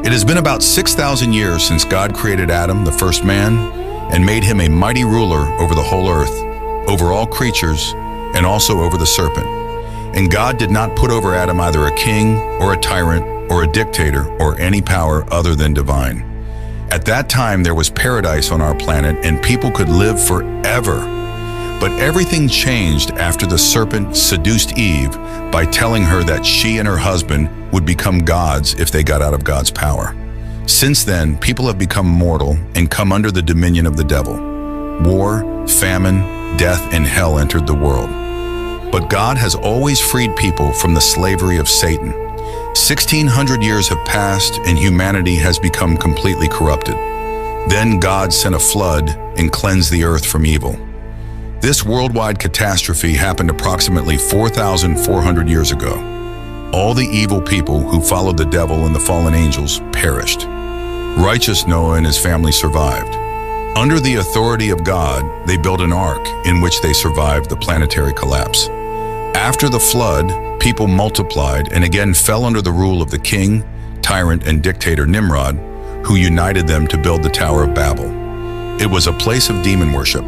It has been about 6,000 years since God created Adam, the first man, and made him a mighty ruler over the whole earth, over all creatures, and also over the serpent. And God did not put over Adam either a king or a tyrant or a dictator or any power other than divine. At that time, there was paradise on our planet and people could live forever. But everything changed after the serpent seduced Eve by telling her that she and her husband would become gods if they got out of God's power. Since then, people have become mortal and come under the dominion of the devil. War, famine, death, and hell entered the world. But God has always freed people from the slavery of Satan. 1,600 years have passed and humanity has become completely corrupted. Then God sent a flood and cleansed the earth from evil. This worldwide catastrophe happened approximately 4,400 years ago. All the evil people who followed the devil and the fallen angels perished. Righteous Noah and his family survived. Under the authority of God, they built an ark in which they survived the planetary collapse. After the flood, people multiplied and again fell under the rule of the king, tyrant, and dictator Nimrod, who united them to build the Tower of Babel. It was a place of demon worship,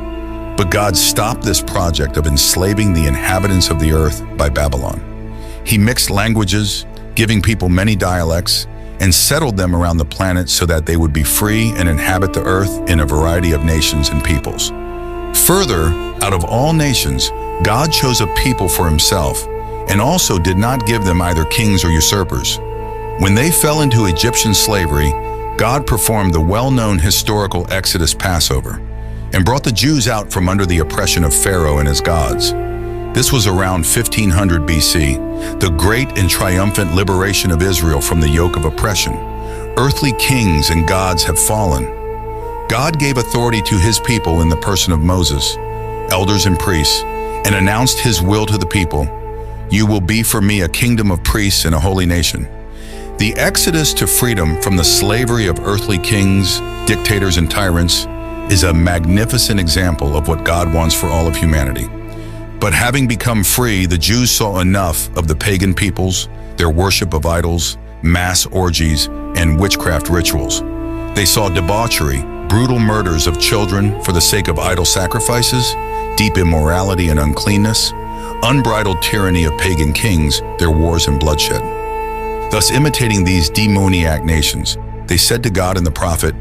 but God stopped this project of enslaving the inhabitants of the earth by Babylon. He mixed languages, giving people many dialects, and settled them around the planet so that they would be free and inhabit the earth in a variety of nations and peoples. Further, out of all nations, God chose a people for himself, and also did not give them either kings or usurpers. When they fell into Egyptian slavery, God performed the well-known historical Exodus Passover, and brought the Jews out from under the oppression of Pharaoh and his gods. This was around 1500 BC, the great and triumphant liberation of Israel from the yoke of oppression. Earthly kings and gods have fallen. God gave authority to his people in the person of Moses, elders and priests, and announced his will to the people. You will be for me a kingdom of priests and a holy nation. The exodus to freedom from the slavery of earthly kings, dictators, and tyrants is a magnificent example of what God wants for all of humanity. But having become free, the Jews saw enough of the pagan peoples, their worship of idols, mass orgies, and witchcraft rituals. They saw debauchery, brutal murders of children for the sake of idol sacrifices, deep immorality and uncleanness, unbridled tyranny of pagan kings, their wars and bloodshed. Thus, imitating these demoniac nations, they said to God and the prophet,